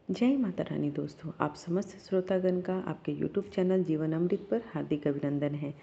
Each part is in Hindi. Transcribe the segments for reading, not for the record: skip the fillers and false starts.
जय माता रानी दोस्तों, आप समस्त श्रोतागण का आपके YouTube चैनल जीवन अमृत पर हार्दिक अभिनंदन है।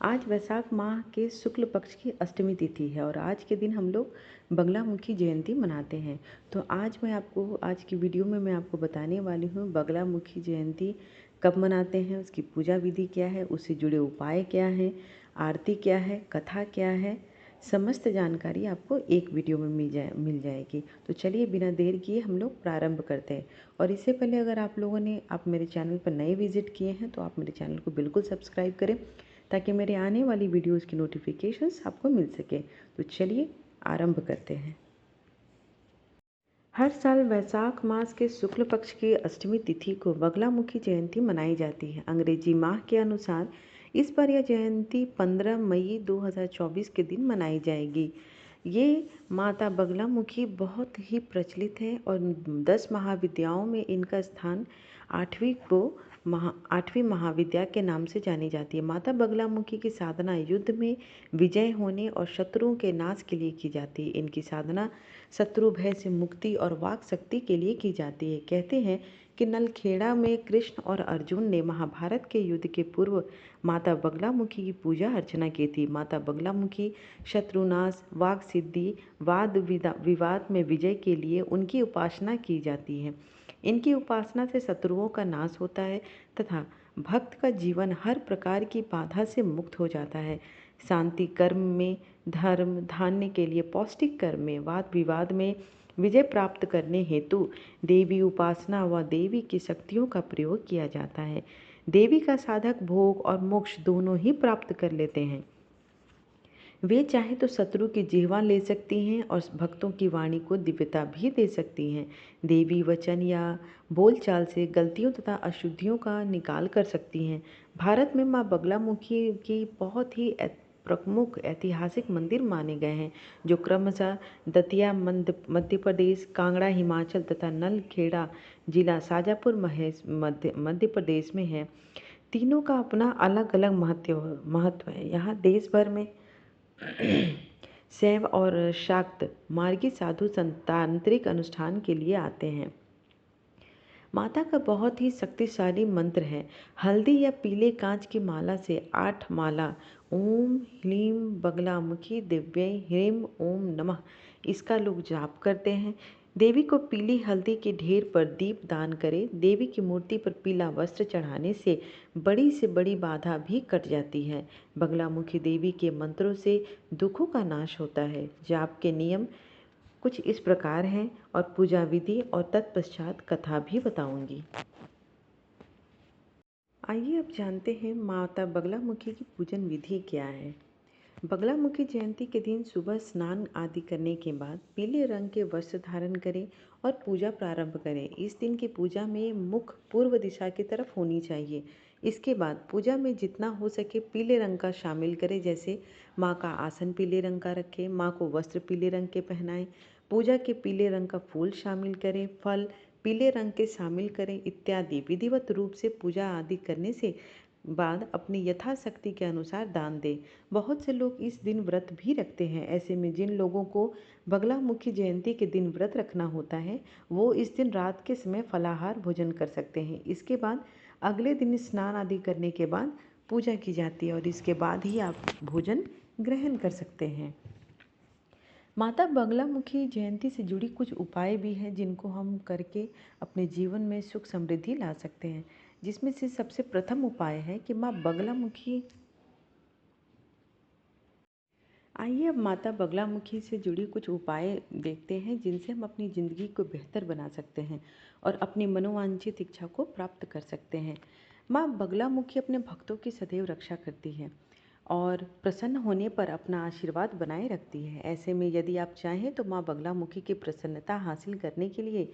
आज वैशाख माह के शुक्ल पक्ष की अष्टमी तिथि है और आज के दिन हम लोग बगलामुखी जयंती मनाते हैं। तो आज की वीडियो में मैं आपको बताने वाली हूँ बगलामुखी जयंती कब मनाते हैं, उसकी पूजा विधि क्या है, उससे जुड़े उपाय क्या हैं, आरती क्या है, कथा क्या है। समस्त जानकारी आपको एक वीडियो में मिल जाएगी। तो चलिए बिना देर किए हम लोग प्रारंभ करते हैं। और इससे पहले अगर आप मेरे चैनल पर नए विजिट किए हैं तो आप मेरे चैनल को बिल्कुल सब्सक्राइब करें ताकि मेरे आने वाली वीडियोस की नोटिफिकेशंस आपको मिल सके। तो चलिए आरंभ करते हैं। हर साल वैशाख मास के शुक्ल पक्ष की अष्टमी तिथि को बगलामुखी जयंती मनाई जाती है। अंग्रेजी माह के अनुसार इस बार यह जयंती 15 मई 2024 के दिन मनाई जाएगी। ये माता बगलामुखी बहुत ही प्रचलित है और 10 महाविद्याओं में इनका स्थान 8वीं महाविद्या के नाम से जानी जाती है। माता बगलामुखी की साधना युद्ध में विजय होने और शत्रुओं के नाश के लिए की जाती है। इनकी साधना शत्रु भय से मुक्ति और वाक शक्ति के लिए की जाती है। कहते हैं कि नलखेड़ा में कृष्ण और अर्जुन ने महाभारत के युद्ध के पूर्व माता बगलामुखी की पूजा अर्चना की थी। माता बगलामुखी शत्रुनाश, वाक सिद्धि, वाद विवाद में विजय के लिए उनकी उपासना की जाती है। इनकी उपासना से शत्रुओं का नाश होता है तथा भक्त का जीवन हर प्रकार की बाधा से मुक्त हो जाता है। शांति कर्म में, धर्म धान्य के लिए पौष्टिक कर्म में, वाद विवाद में विजय प्राप्त करने हेतु देवी उपासना व देवी की शक्तियों का प्रयोग किया जाता है। देवी का साधक भोग और मोक्ष दोनों ही प्राप्त कर लेते हैं। वे चाहे तो शत्रु की जिह्वा ले सकती हैं और भक्तों की वाणी को दिव्यता भी दे सकती हैं। देवी वचन या बोलचाल से गलतियों तथा अशुद्धियों का निकाल कर सकती हैं। भारत में माँ बगलामुखी की बहुत ही प्रमुख ऐतिहासिक मंदिर माने गए हैं, जो क्रमशः दतिया मध्य प्रदेश, कांगड़ा हिमाचल तथा नलखेड़ा जिला शाजापुर मध्य प्रदेश में है। तीनों का अपना अलग अलग महत्व है। यहाँ देश भर में शैव और शाक्त मार्गी साधु संतांत्रिक अनुष्ठान के लिए आते हैं। माता का बहुत ही शक्तिशाली मंत्र है। हल्दी या पीले कांच की माला से 8 माला ओम ह्लीं बगलामुखी दिव्यै ह्रीं ओम नमः इसका लोग जाप करते हैं। देवी को पीली हल्दी के ढेर पर दीप दान करें। देवी की मूर्ति पर पीला वस्त्र चढ़ाने से बड़ी बाधा भी कट जाती है। बगलामुखी देवी के मंत्रों से दुखों का नाश होता है। जाप के नियम कुछ इस प्रकार हैं और पूजा विधि और तत्पश्चात कथा भी बताऊंगी। आइए अब जानते हैं माता बगलामुखी की पूजन विधि क्या है। बगलामुखी जयंती के दिन सुबह स्नान आदि करने के बाद पीले रंग के वस्त्र धारण करें और पूजा प्रारंभ करें। इस दिन की पूजा में मुख पूर्व दिशा की तरफ होनी चाहिए। इसके बाद पूजा में जितना हो सके पीले रंग का शामिल करें, जैसे माँ का आसन पीले रंग का रखें, माँ को वस्त्र पीले रंग के पहनाएं, पूजा के पीले रंग का फूल शामिल करें, फल पीले रंग के शामिल करें इत्यादि। विधिवत रूप से पूजा आदि करने से बाद अपनी यथाशक्ति के अनुसार दान दें। बहुत से लोग इस दिन व्रत भी रखते हैं। ऐसे में जिन लोगों को बगलामुखी जयंती के दिन व्रत रखना होता है वो इस दिन रात के समय फलाहार भोजन कर सकते हैं। इसके बाद अगले दिन स्नान आदि करने के बाद पूजा की जाती है और इसके बाद ही आप भोजन ग्रहण कर सकते हैं। माता बगलामुखी जयंती से जुड़ी कुछ उपाय भी हैं जिनको हम करके अपने जीवन में सुख समृद्धि ला सकते हैं। जिसमें से सबसे प्रथम उपाय है कि माँ बगलामुखी आइए अब माता बगलामुखी से जुड़ी कुछ उपाय देखते हैं जिनसे हम अपनी ज़िंदगी को बेहतर बना सकते हैं और अपनी मनोवांछित इच्छा को प्राप्त कर सकते हैं। माँ बगलामुखी अपने भक्तों की सदैव रक्षा करती है और प्रसन्न होने पर अपना आशीर्वाद बनाए रखती है। ऐसे में यदि आप चाहें तो माँ बगलामुखी की प्रसन्नता हासिल करने के लिए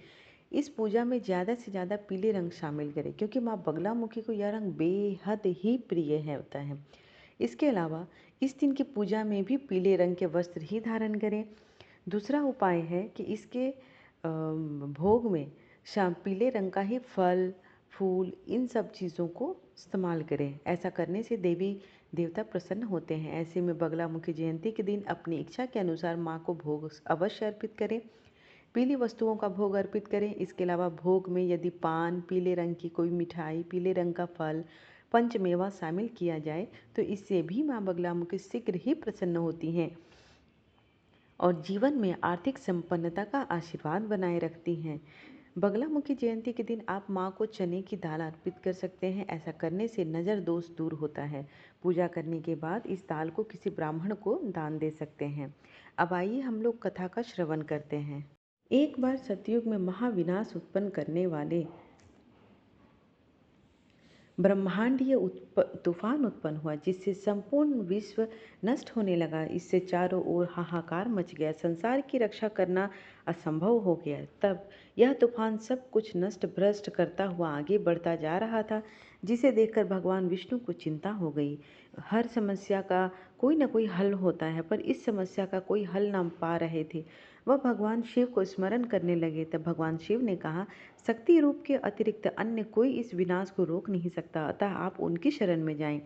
इस पूजा में ज़्यादा से ज़्यादा पीले रंग शामिल करें, क्योंकि माँ बगलामुखी को यह रंग बेहद ही प्रिय है होता है। इसके अलावा इस दिन की पूजा में भी पीले रंग के वस्त्र ही धारण करें। दूसरा उपाय है कि इसके भोग में शाम पीले रंग का ही फल, फूल इन सब चीज़ों को इस्तेमाल करें। ऐसा करने से देवी देवता प्रसन्न होते हैं। ऐसे में बगलामुखी जयंती के दिन अपनी इच्छा के अनुसार माँ को भोग अवश्य अर्पित करें। पीली वस्तुओं का भोग अर्पित करें। इसके अलावा भोग में यदि पान, पीले रंग की कोई मिठाई, पीले रंग का फल, पंचमेवा शामिल किया जाए तो इससे भी माँ बगलामुखी शीघ्र ही प्रसन्न होती हैं और जीवन में आर्थिक संपन्नता का आशीर्वाद बनाए रखती हैं। बगलामुखी जयंती के दिन आप माँ को चने की दाल अर्पित कर सकते हैं। ऐसा करने से नज़र दोष दूर होता है। पूजा करने के बाद इस दाल को किसी ब्राह्मण को दान दे सकते हैं। अब आइए हम लोग कथा का श्रवण करते हैं। एक बार सतयुग में महाविनाश उत्पन्न करने वाले ब्रह्मांडीय तूफान उत्पन्न हुआ, जिससे संपूर्ण विश्व नष्ट होने लगा। इससे चारों ओर हाहाकार मच गया, संसार की रक्षा करना असंभव हो गया। तब यह तूफान सब कुछ नष्ट भ्रष्ट करता हुआ आगे बढ़ता जा रहा था, जिसे देखकर भगवान विष्णु को चिंता हो गई। हर समस्या का कोई ना कोई हल होता है, पर इस समस्या का कोई हल ना पा रहे थे। वह भगवान शिव को स्मरण करने लगे। तब भगवान शिव ने कहा, शक्ति रूप के अतिरिक्त अन्य कोई इस विनाश को रोक नहीं सकता, अतः आप उनकी शरण में जाएं।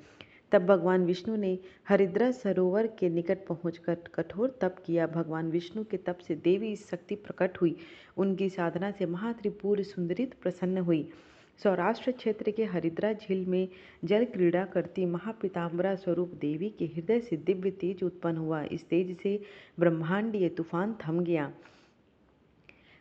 तब भगवान विष्णु ने हरिद्रा सरोवर के निकट पहुंचकर कठोर तप किया। भगवान विष्णु के तप से देवी शक्ति प्रकट हुई। उनकी साधना से महात्रिपुर सुंदरी प्रसन्न हुई। सौराष्ट्र क्षेत्र के हरिद्रा झील में जल क्रीड़ा करती महापीताम्बरा स्वरूप देवी के हृदय से दिव्य तेज उत्पन्न हुआ। इस तेज से ब्रह्मांडीय तूफान थम गया।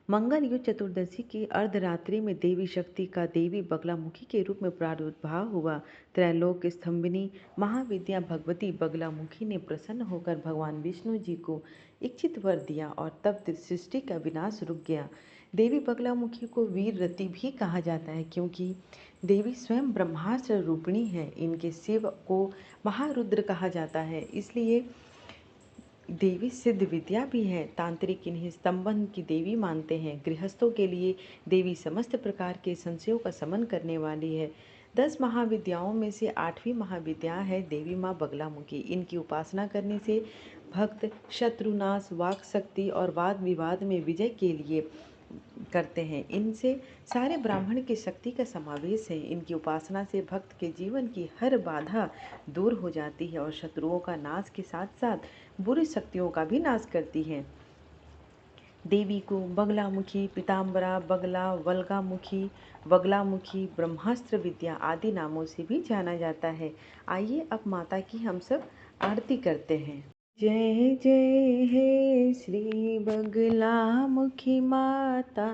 मंगल युग चतुर्दशी की अर्धरात्रि में देवी शक्ति का देवी बगलामुखी के रूप में प्रादुर्भाव हुआ। त्रैलोक स्तंभिनी महाविद्या भगवती बगलामुखी ने प्रसन्न होकर भगवान विष्णु जी को इच्छित वर दिया और तब सृष्टि का विनाश रुक गया। देवी बगलामुखी को वीर रति भी कहा जाता है, क्योंकि देवी स्वयं ब्रह्मास्त्र रूपिणी है। इनके शिव को महारुद्र कहा जाता है, इसलिए देवी सिद्ध विद्या भी है। तांत्रिक इन्हें स्तंभन की देवी मानते हैं। गृहस्थों के लिए देवी समस्त प्रकार के संशयों का शमन करने वाली है। 10 महाविद्याओं में से 8वीं महाविद्या है देवी माँ बगलामुखी। इनकी उपासना करने से भक्त शत्रुनाश, वाक शक्ति और वाद विवाद में विजय के लिए करते हैं। इनसे सारे ब्राह्मण की शक्ति का समावेश है। इनकी उपासना से भक्त के जीवन की हर बाधा दूर हो जाती है और शत्रुओं का नाश के साथ साथ बुरी शक्तियों का भी नाश करती है। देवी को बगलामुखी, पीताम्बरा, बगला, वल्गामुखी, बगलामुखी, ब्रह्मास्त्र विद्या आदि नामों से भी जाना जाता है। आइए अब माता की हम सब आरती करते हैं। जय जय हे श्री बगलामुखी माता,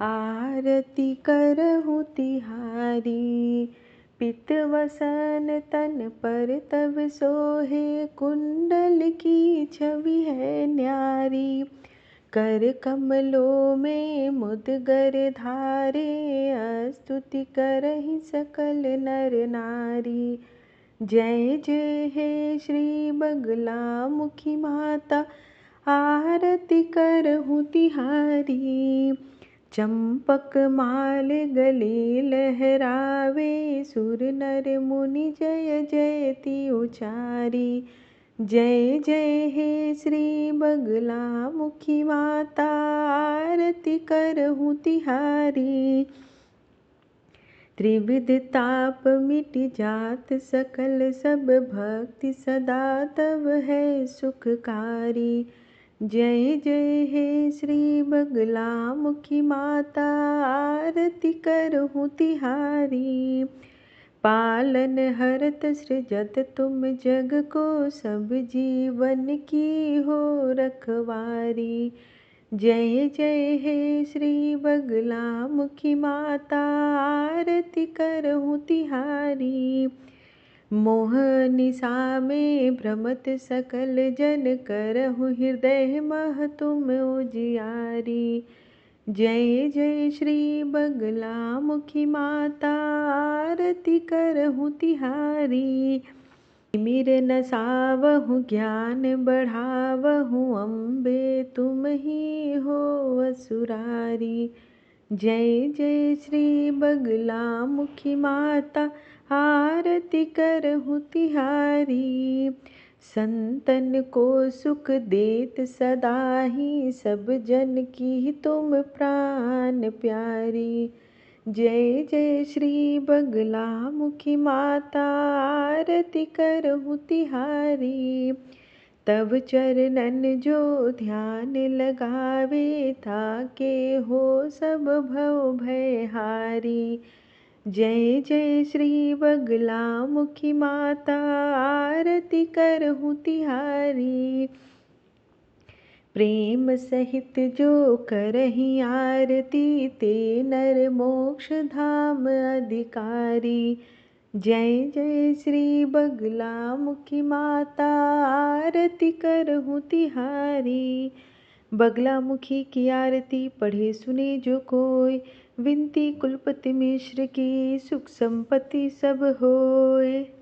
आरती करहूँ तिहारी। पित वसन तन पर तब सोहे, कुंडल की छवि है न्यारी। कर कमलों में मुदगर धारे, स्तुति करहि सकल नर नारी। जय जय हे श्री बगलामुखी माता, आरती करहूँ तिहारी। चंपक माल गले लहरावे, सुर नर मुनि जय जयति उचारी। जय जय हे श्री बगलामुखी माता, आरती करहूँ तिहारी। त्रिविध ताप मिट जात सकल, सब भक्ति सदा तब है सुखकारी। जय जय हे श्री बगलामुखी माता, आरती करहूँ तिहारी। पालन हरत सृजत तुम जग को, सब जीवन की हो रखवारी। जय जय हे श्री बगलामुखी माता, आरती करहूँ तिहारी। मोह निशा में भ्रमत सकल जन, करहूँ हृदय मह तुम उजियारी। जय जय श्री बगलामुखी माता, आरती करहूँ तिहारी। तिमिर नसावहु ज्ञान बढ़ावहु, अम्बे तुम ही हो असुरारी। जय जय श्री बगलामुखी माता, आरती करहूँ तिहारी। संतन को सुख देत सदा ही, सब जन की तुम प्राण प्यारी। जय जय श्री बगलामुखी माता, आरती करहूँ तिहारी। तब चरणन जो ध्यान लगावे, ताके हो सब भव भय हारी। जय जय श्री बगला मुखी माता, आरती करहूँ तिहारी। प्रेम सहित जो करही आरती, ते नर मोक्ष धाम अधिकारी। जय जय श्री बगला मुखी माता, आरती करहूँ तिहारी। बगला मुखी की आरती पढ़े सुने जो कोय, विनती कुलपति मिश्र की सुख संपत्ति सब होय।